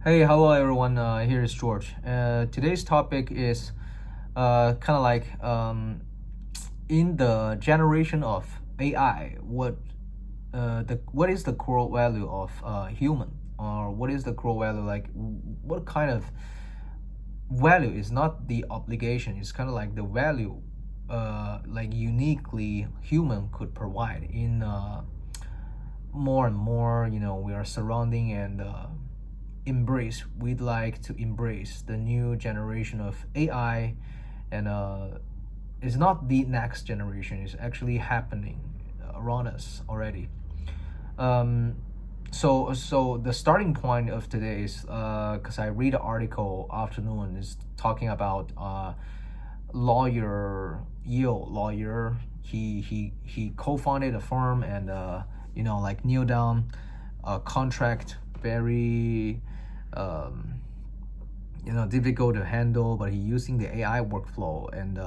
Hey, hello everyone. Here is George. Today's topic is kind of like in the generation of AI, what is the core value of human, or what is the core value like? What kind of value is not the obligation? It's kind of like the value, like uniquely human could provide in more and more. We are surrounding and we'd like to embrace the new generation of AI, and it's not the next generation, it's actually happening around us already. Um, so the starting point of today is because I read an article afternoon is talking about Yale lawyer. He co-founded a firm, and like kneel down a contract, very um, difficult to handle, but he using the AI workflow, and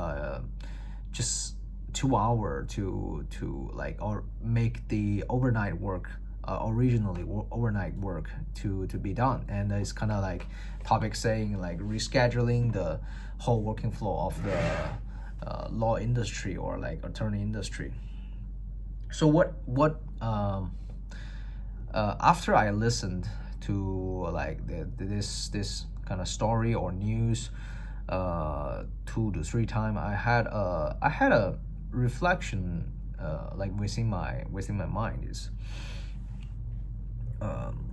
just 2 hour to like or make the overnight work, overnight work to be done. And it's kind of like topic saying like rescheduling the whole working flow of the law industry or like attorney industry. So what after I listened to like this kind of story or news 2 to 3 times, I had a reflection like within my mind is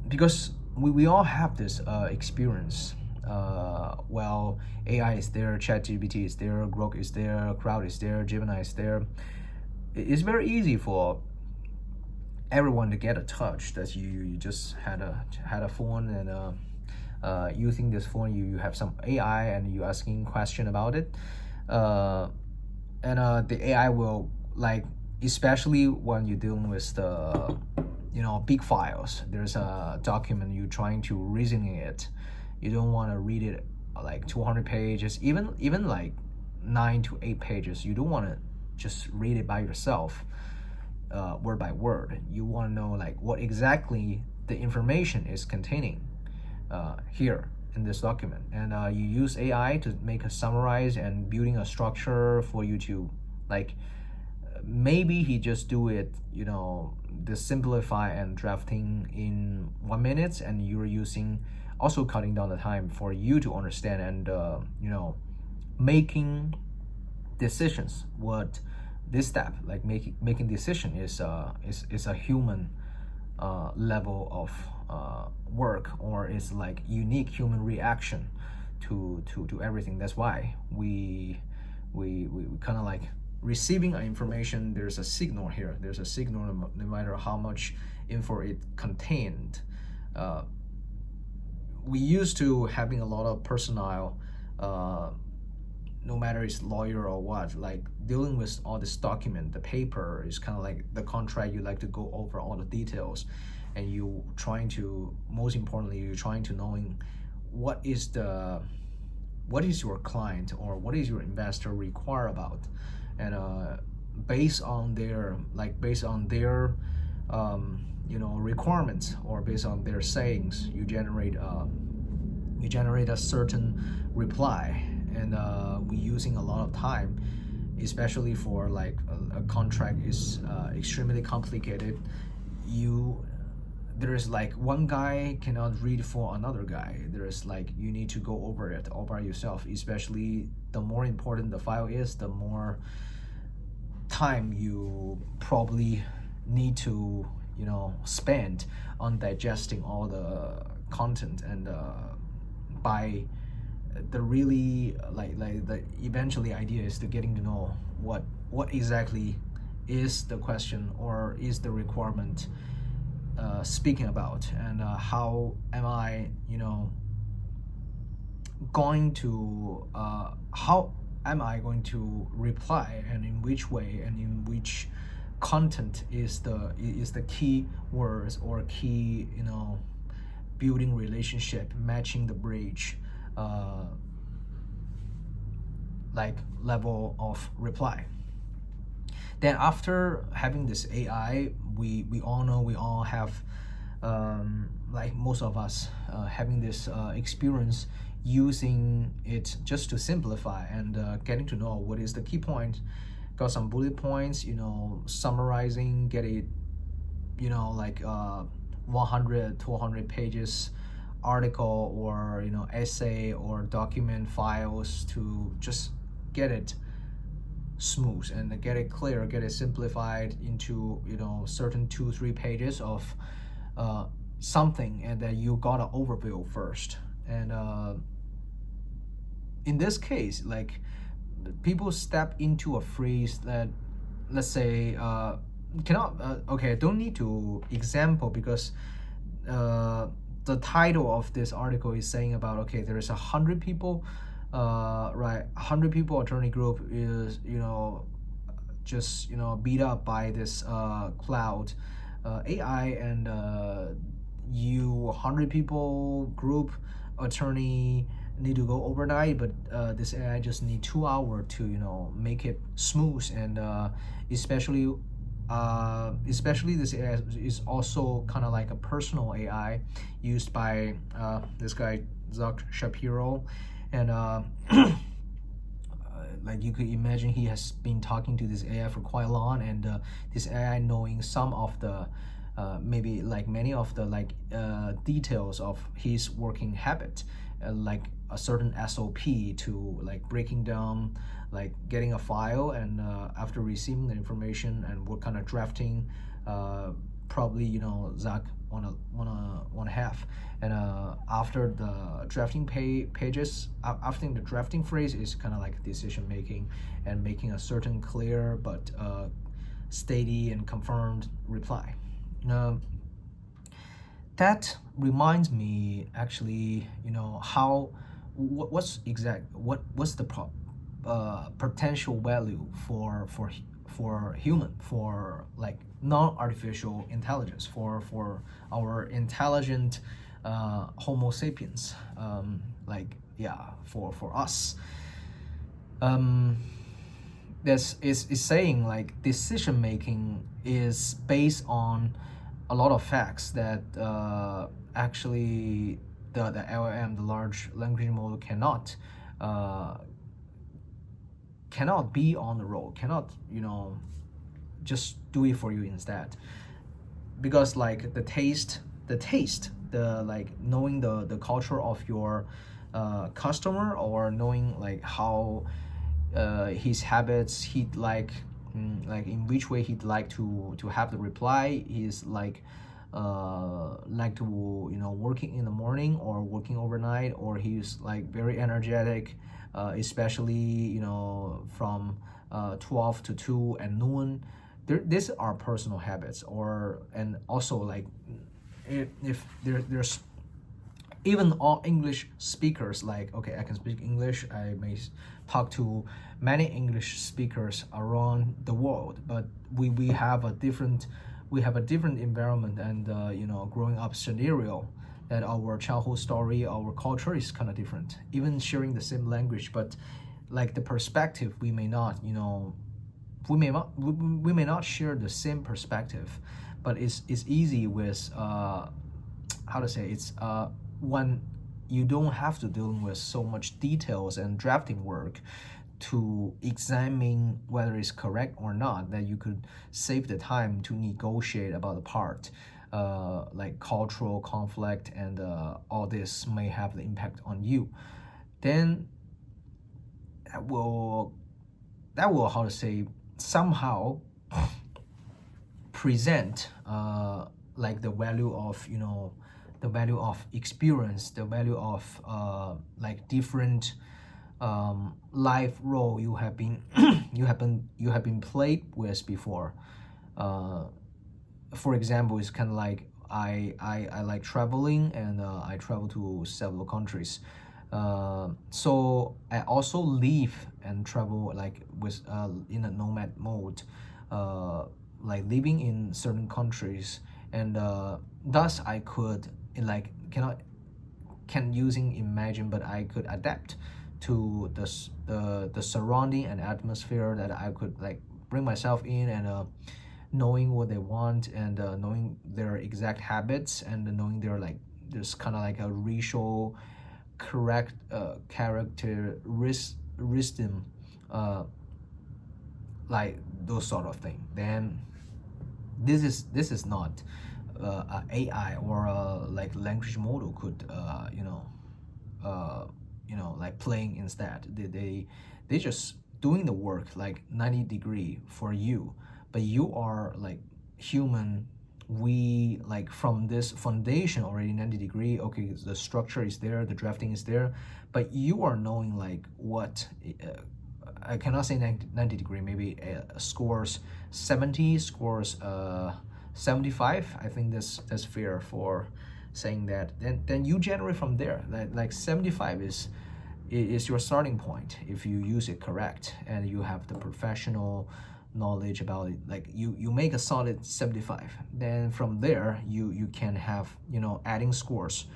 because we all have this experience. Well, AI is there, ChatGPT is there, Grok is there, Crowd is there, Gemini is there. It's very easy for everyone to get a touch that you just had a phone, and using this phone you have some AI and you asking question about it, uh, and the AI will like, especially when you're dealing with the big files. There's a document you trying to reasoning it. You don't want to read it like 200 pages, even like 9 to 8 pages. You don't want to just read it by yourself, word by word. You want to know like what exactly the information is containing here in this document, and you use AI to make a summarize and building a structure for you to like. Maybe he just do it, the simplify and drafting in 1 minute, and you're using also cutting down the time for you to understand and making decisions. What this step like making decision is a human level of work, or is like unique human reaction to everything. That's why we kind of like receiving information. There's a signal here, there's a signal, no matter how much info it contained. We used to having a lot of personnel, no matter it's lawyer or what, like dealing with all this document. The paper is kind of like the contract. You like to go over all the details, and you trying to, most importantly, you're trying to knowing what is your client or what is your investor require about, and based on their requirements, or based on their sayings, you generate a certain reply. And we using a lot of time, especially for like a contract is extremely complicated. You There is like one guy cannot read for another guy. There is like you need to go over it all by yourself. Especially the more important the file is, the more time you probably need to spend on digesting all the content. And by the really like the eventually idea is to getting to know what exactly is the question or is the requirement speaking about, and how am I going to how am I going to reply, and in which way, and in which content is the key words or key building relationship, matching the bridge, like level of reply. Then after having this AI, we all know, we all have like most of us having this experience using it just to simplify and getting to know what is the key point, got some bullet points, summarizing, get it, like 100 200 pages article or essay or document files to just get it smooth and get it clear, get it simplified into certain 2-3 pages of something, and then you got an overview first. And in this case, like, people step into a phrase that, let's say, cannot okay, I don't need to example, because the title of this article is saying about, okay, there is 100 people, right, 100 people attorney group is just beat up by this cloud AI, and you 100 people group attorney need to go overnight, but this AI just need 2 hours to make it smooth. And especially this AI is also kind of like a personal AI used by this guy Zach Shapiro. And like, you could imagine he has been talking to this AI for quite long, and this AI knowing some of the maybe like many of the details of his working habit, like a certain SOP to like breaking down, like getting a file, and after receiving the information and what kind of drafting probably Zach wanna have. And after the drafting pages, after the drafting phrase is kind of like decision making and making a certain clear but steady and confirmed reply. That reminds me, actually, how what's the potential value for human, for like non-artificial intelligence, for our intelligent Homo sapiens, like, yeah, for us. This is saying like decision making is based on a lot of facts that actually the LLM, the large language model, cannot be on the road, cannot just do it for you instead. Because like the taste, the like knowing the culture of your customer, or knowing like how his habits, he'd like in which way he'd like to have the reply. He's like to working in the morning or working overnight, or he's like very energetic, especially from 12 to 2 and noon. These are personal habits. And also, like, if there's even all English speakers, like, okay, I can speak English, I may talk to many English speakers around the world, but we have a different environment and growing up scenario, that our childhood story, our culture is kind of different. Even sharing the same language, but like the perspective, we may not share the same perspective. But it's easy with how to say, it's when you don't have to deal with so much details and drafting work to examine whether it's correct or not, that you could save the time to negotiate about the part. Like cultural conflict and all this may have the impact on you. Then that will how to say, somehow present like the value of the value of experience, the value of like different life role you have been you have been played with before. For example, it's kind of like I like traveling, and I travel to several countries. So I also live and travel like with in a nomad mode, like living in certain countries, and thus I could like can using imagine, but I could adapt to the surrounding and atmosphere that I could like bring myself in, and knowing what they want, and knowing their exact habits, and knowing their like there's kind of like a racial correct characteristic, like those sort of thing, then this is not a AI or a like language model could like playing instead. They just doing the work like 90-degree for you, but you are like human. We like from this foundation already 90-degree. Okay, the structure is there, the drafting is there, but you are knowing like what I cannot say 90-degree, maybe scores 70, scores 75. I think that's fair for saying that. Then you generate from there. Like 75 is your starting point if you use it correct and you have the professional knowledge about it. Like you make a solid 75. Then from there you can have adding scores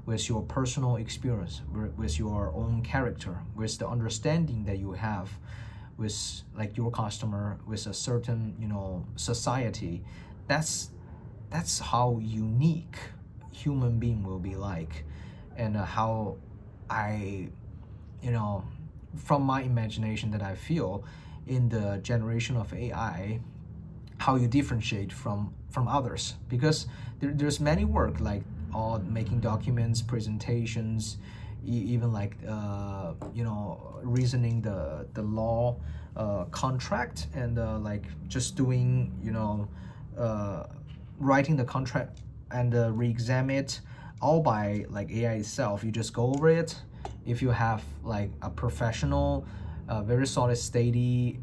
with your personal experience, with your own character, with the understanding that you have with like your customer, with a certain society. That's how unique human being will be like, and how I from my imagination that I feel in the generation of AI, how you differentiate from others, because there's many work like all making documents, presentations, even like reasoning the law, contract, and like just doing writing the contract and re-examine it all by like AI itself. You just go over it. If you have like a professional, very solid, steady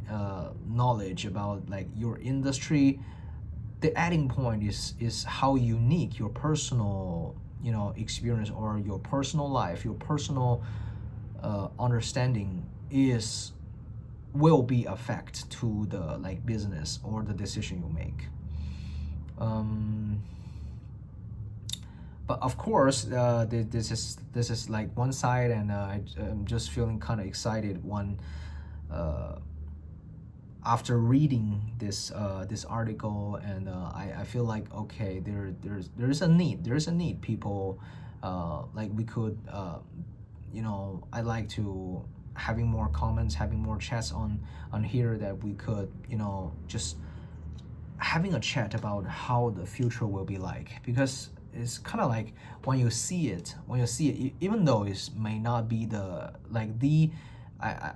knowledge about like your industry, the adding point is how unique your personal experience or your personal life, your personal understanding will be affect to the like business or the decision you make. But of course, this is like one side, and I'm just feeling kind of excited when after reading this article, and I feel like okay, there's a need. People like we could I like to having more comments, having more chats on here, that we could just having a chat about how the future will be like, because it's kind of like when you see it, even though it may not be the like the I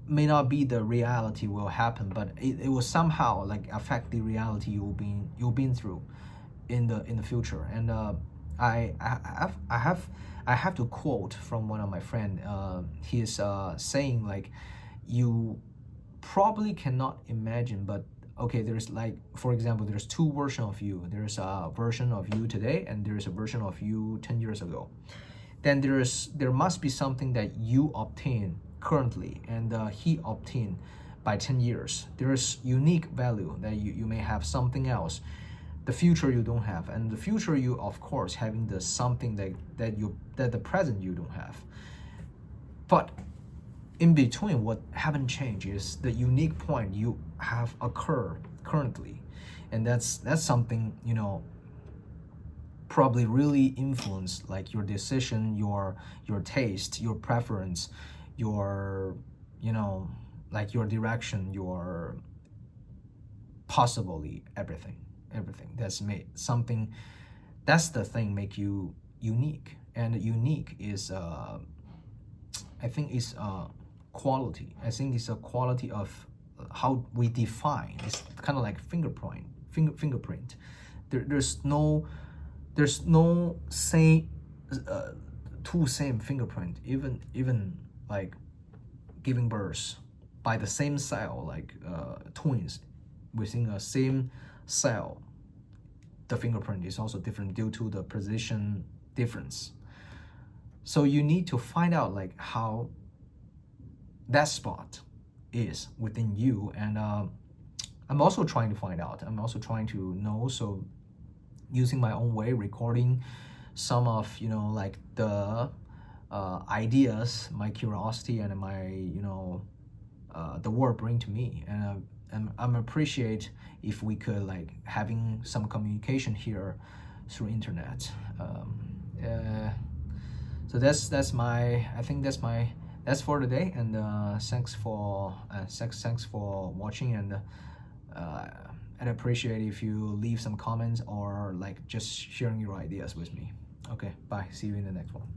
may not be the reality will happen, but it will somehow like affect the reality you've been through in the future. And I have to quote from one of my friend. He is saying like, you probably cannot imagine, but okay, there's like, for example, there's two versions of you. There's a version of you today, and there's a version of you 10 years ago. Then there must be something that you obtain currently, and he obtained by 10 years. There's unique value that you may have something else, the future you don't have, and the future you of course having the something that the present you don't have. But in between, what haven't changed is the unique point you have occurred currently, and that's something probably really influence like your decision, your taste, your preference, your like your direction, your possibly everything that's made something. That's the thing make you unique, and unique is I think is quality. I think it's a quality of how we define. It's kind of like fingerprint. There's no same two same fingerprint, even like giving birth by the same cell, like twins within a same cell. The fingerprint is also different due to the position difference. So you need to find out like how that spot is within you, and I'm also trying to find out. I'm also trying to know. So using my own way, recording some of like the ideas, my curiosity, and my the world bring to me, and I'm appreciate if we could like having some communication here through internet. So that's my, I think that's for today, and thanks for watching, and I'd appreciate if you leave some comments or like just sharing your ideas with me. Okay, bye, see you in the next one.